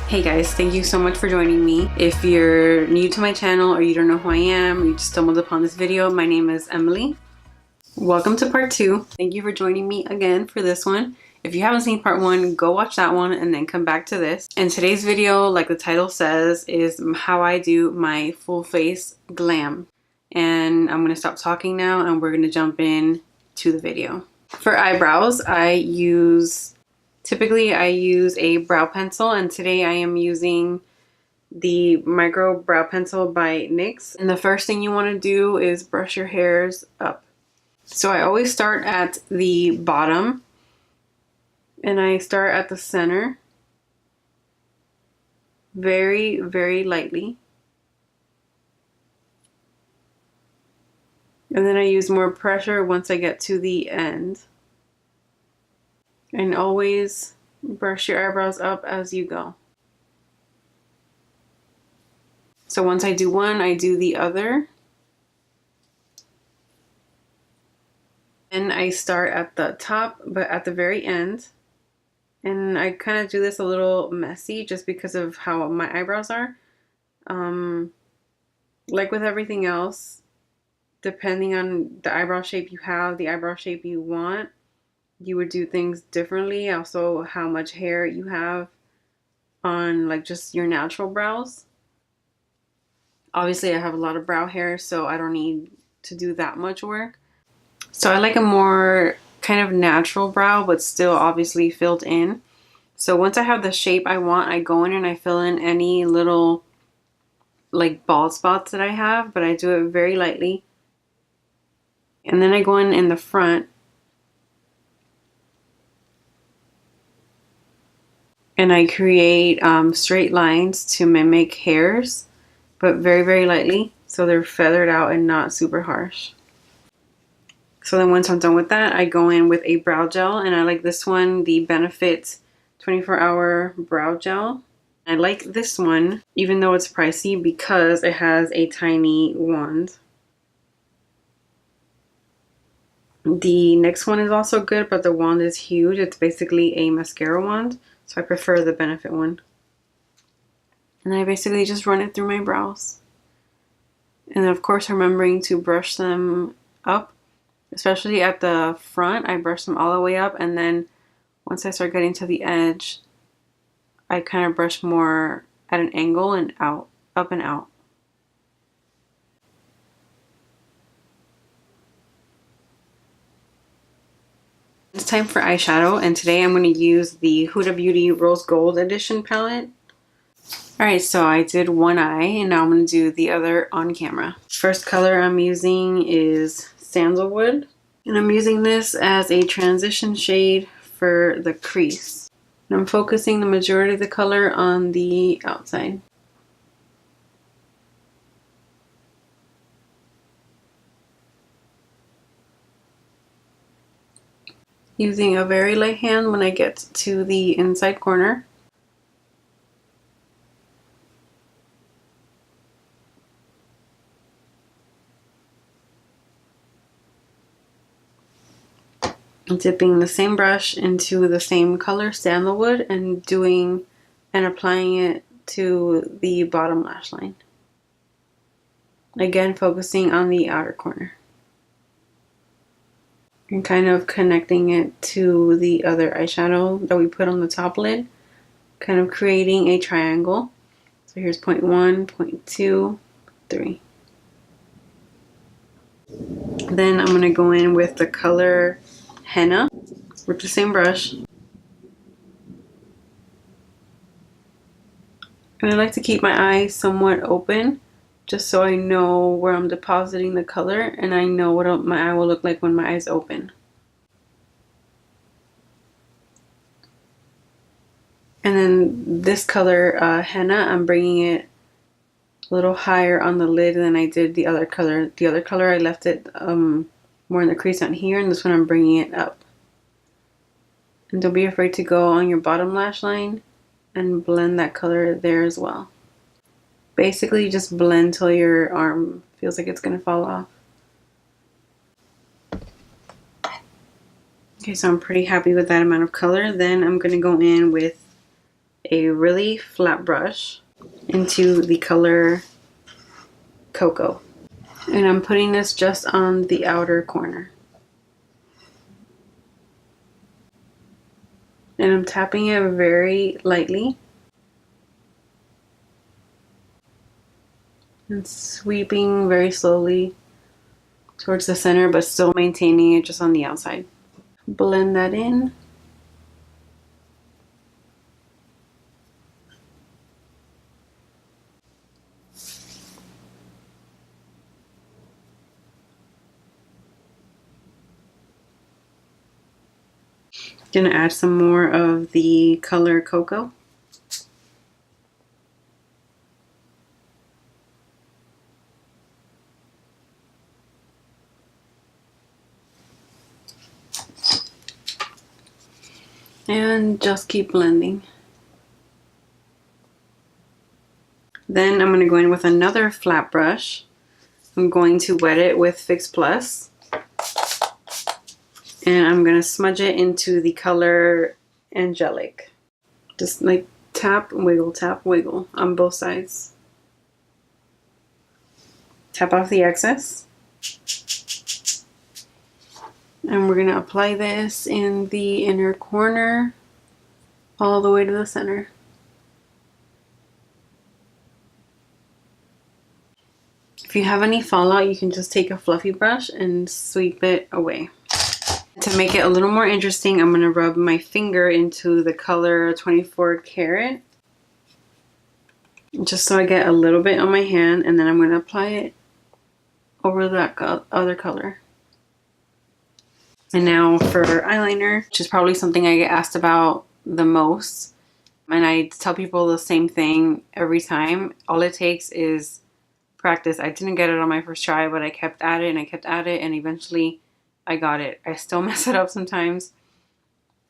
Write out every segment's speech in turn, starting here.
Hey guys, thank you so much for joining me. If you're new to my channel or you don't know who I am, you just stumbled upon this video, my name is Emily. Welcome to part 2. Thank you for joining me again for this one. If you haven't seen part 1, go watch that one and then come back to this. And today's video, like the title says, is how I do my full face glam. And I'm going to stop talking now and we're going to jump in to the video. For eyebrows, typically I use a brow pencil, and today I am using the micro brow pencil by NYX. And the first thing you want to do is brush your hairs up. So I always start at the bottom and I start at the center very, very lightly. And then I use more pressure once I get to the end. And always brush your eyebrows up as you go. So once I do one, I do the other. And I start at the top, but at the very end. And I kind of do this a little messy just because of how my eyebrows are. Like with everything else, depending on the eyebrow shape you have, the eyebrow shape you want, you would do things differently. Also, how much hair you have on like just your natural brows. Obviously, I have a lot of brow hair, so I don't need to do that much work. So I like a more kind of natural brow, but still obviously filled in. So once I have the shape I want, I go in and I fill in any little like bald spots that I have, but I do it very lightly. And then I go in the front and I create straight lines to mimic hairs, but very, very lightly, so they're feathered out and not super harsh. So then once I'm done with that, I go in with a brow gel, and I like this one, the Benefit 24-Hour Brow Gel. I like this one, even though it's pricey, because it has a tiny wand. The next one is also good, but the wand is huge. It's basically a mascara wand, so I prefer the Benefit one. And I basically just run it through my brows. And then of course remembering to brush them up. Especially at the front, I brush them all the way up, and then once I start getting to the edge, I kind of brush more at an angle and out, up and out. It's time for eyeshadow, and today I'm going to use the Huda Beauty Rose Gold Edition palette. Alright, so I did one eye, and now I'm going to do the other on camera. First color I'm using is Sandalwood, and I'm using this as a transition shade for the crease. And I'm focusing the majority of the color on the outside. Using a very light hand when I get to the inside corner. Dipping the same brush into the same color, Sandalwood, and applying it to the bottom lash line. Again, focusing on the outer corner. And kind of connecting it to the other eyeshadow that we put on the top lid. Kind of creating a triangle. So here's point 1, point 2, 3. Then I'm going to go in with the color Henna with the same brush. And I like to keep my eyes somewhat open just so I know where I'm depositing the color and I know what my eye will look like when my eyes open. And then this color, Henna, I'm bringing it a little higher on the lid than I did the other color. The other color I left it more in the crease down here, and this one I'm bringing it up. And don't be afraid to go on your bottom lash line and blend that color there as well. Basically just blend till your arm feels like it's gonna fall off. Okay, so I'm pretty happy with that amount of color. Then I'm gonna go in with a really flat brush into the color Koko. And I'm putting this just on the outer corner. And I'm tapping it very lightly. And sweeping very slowly towards the center, but still maintaining it just on the outside. Blend that in. Gonna add some more of the color Koko. And just keep blending. Then I'm going to go in with another flat brush. I'm going to wet it with Fix Plus. And I'm going to smudge it into the color Angelic. Just like tap, wiggle on both sides. Tap off the excess. And we're going to apply this in the inner corner all the way to the center. If you have any fallout, you can just take a fluffy brush and sweep it away. To make it a little more interesting, I'm going to rub my finger into the color 24 Karat. Just so I get a little bit on my hand, and then I'm going to apply it over that other color. And now for eyeliner, which is probably something I get asked about the most. And I tell people the same thing every time. All it takes is practice. I didn't get it on my first try, but I kept at it and I kept at it, and eventually I got it. I still mess it up sometimes.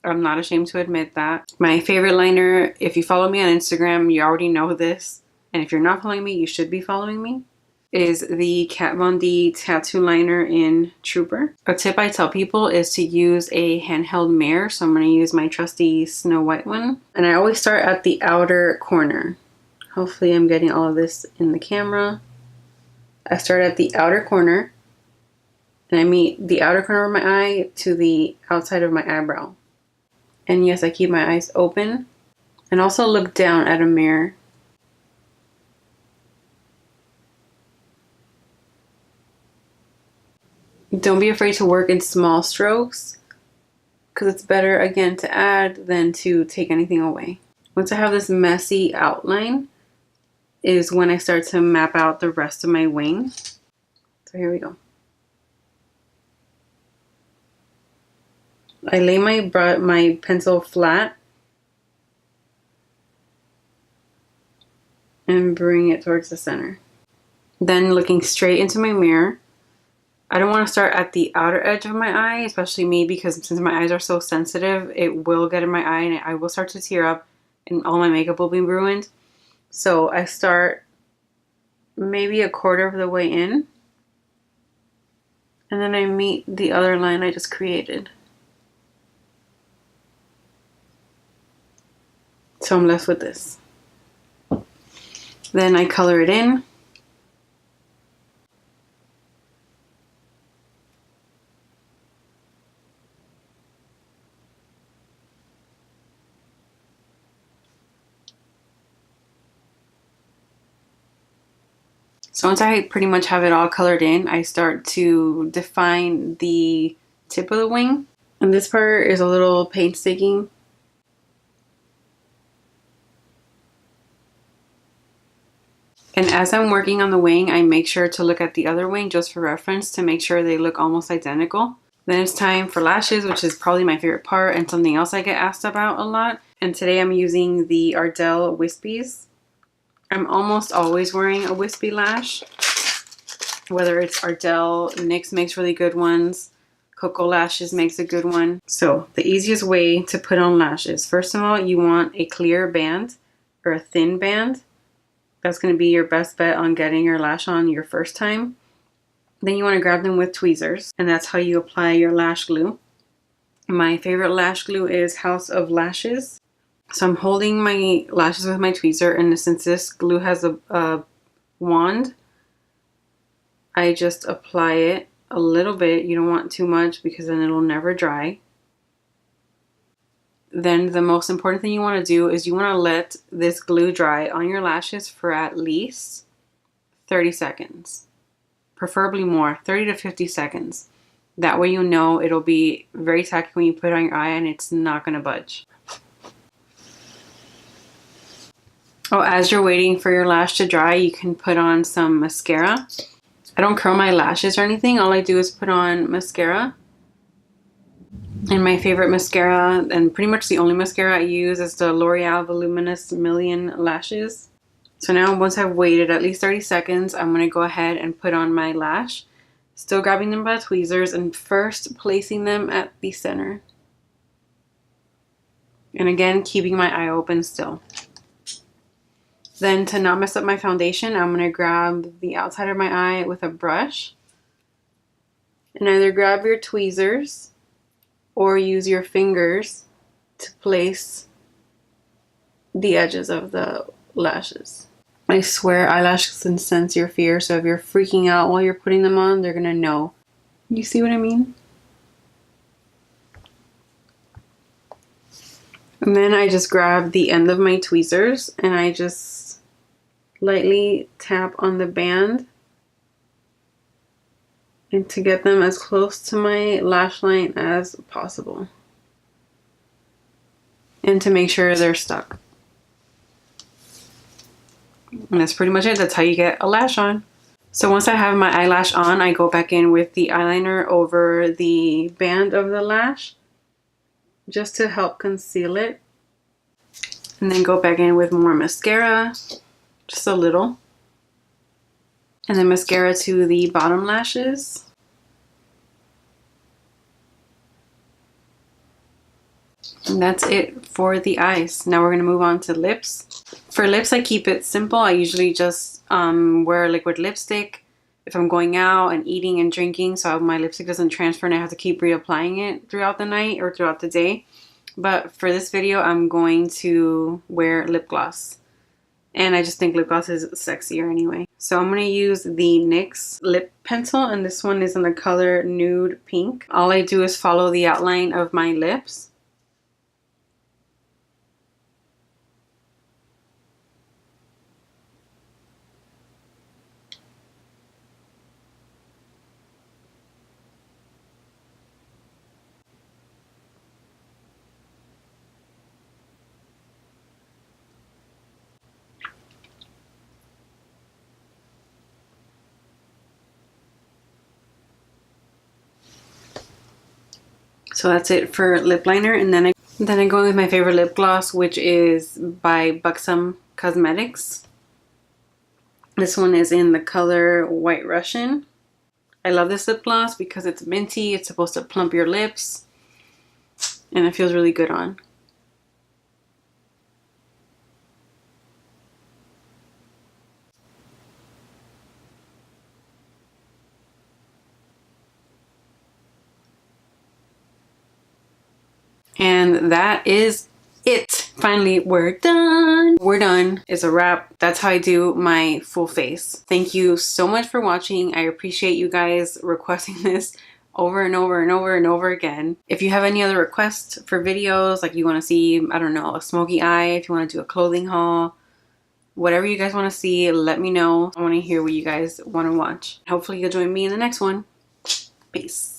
I'm not ashamed to admit that. My favorite liner, if you follow me on Instagram, you already know this. And if you're not following me, you should be following me. Is the Kat Von D tattoo liner in Trooper. A tip I tell people is to use a handheld mirror. So I'm going to use my trusty Snow White one. And I always start at the outer corner. Hopefully I'm getting all of this in the camera. I start at the outer corner. And I meet the outer corner of my eye to the outside of my eyebrow. And yes, I keep my eyes open. And also look down at a mirror. Don't be afraid to work in small strokes, because it's better, again, to add than to take anything away. Once I have this messy outline is when I start to map out the rest of my wing. So here we go. I lay my pencil flat and bring it towards the center. Then looking straight into my mirror. I don't want to start at the outer edge of my eye, especially me, because since my eyes are so sensitive, it will get in my eye and I will start to tear up and all my makeup will be ruined. So I start maybe a quarter of the way in, and then I meet the other line I just created. So I'm left with this. Then I color it in. So once I pretty much have it all colored in, I start to define the tip of the wing. And this part is a little painstaking. And as I'm working on the wing, I make sure to look at the other wing just for reference to make sure they look almost identical. Then it's time for lashes, which is probably my favorite part and something else I get asked about a lot. And today I'm using the Ardell Wispies. I'm almost always wearing a wispy lash, whether it's Ardell, NYX makes really good ones, Koko Lashes makes a good one. So the easiest way to put on lashes, first of all, you want a clear band or a thin band. That's going to be your best bet on getting your lash on your first time. Then you want to grab them with tweezers, and that's how you apply your lash glue. My favorite lash glue is House of Lashes. So I'm holding my lashes with my tweezer, and since this glue has a wand, I just apply it a little bit. You don't want too much because then it'll never dry. Then the most important thing you want to do is you want to let this glue dry on your lashes for at least 30 seconds. Preferably more, 30 to 50 seconds. That way you know it'll be very tacky when you put it on your eye and it's not going to budge. Oh, as you're waiting for your lash to dry, you can put on some mascara. I don't curl my lashes or anything. All I do is put on mascara. And my favorite mascara, and pretty much the only mascara I use, is the L'Oreal Voluminous Million Lashes. So now once I've waited at least 30 seconds, I'm going to go ahead and put on my lash. Still grabbing them by tweezers and first placing them at the center. And again, keeping my eye open still. Then to not mess up my foundation, I'm going to grab the outside of my eye with a brush. And either grab your tweezers or use your fingers to place the edges of the lashes. I swear eyelashes can sense your fear, so if you're freaking out while you're putting them on, they're going to know. You see what I mean? And then I just grab the end of my tweezers and I just lightly tap on the band and to get them as close to my lash line as possible. And to make sure they're stuck. And that's pretty much it. That's how you get a lash on. So once I have my eyelash on, I go back in with the eyeliner over the band of the lash just to help conceal it. And then go back in with more mascara, just a little. And then mascara to the bottom lashes. And that's it for the eyes. Now we're going to move on to lips. For lips, I keep it simple. I usually just wear liquid lipstick if I'm going out and eating and drinking, so my lipstick doesn't transfer and I have to keep reapplying it throughout the night or throughout the day. But for this video, I'm going to wear lip gloss. And I just think lip gloss is sexier anyway. So I'm going to use the NYX lip pencil, and this one is in the color Nude Pink. All I do is follow the outline of my lips. So that's it for lip liner, and then I go with my favorite lip gloss, which is by Buxom Cosmetics. This one is in the color White Russian. I love this lip gloss because it's minty, it's supposed to plump your lips, and it feels really good on. And that is it. Finally, we're done. We're done. It's a wrap. That's how I do my full face. Thank you so much for watching. I appreciate you guys requesting this over and over and over and over again. If you have any other requests for videos, like you want to see, I don't know, a smoky eye, if you want to do a clothing haul, whatever you guys want to see, let me know. I want to hear what you guys want to watch. Hopefully you'll join me in the next one. Peace.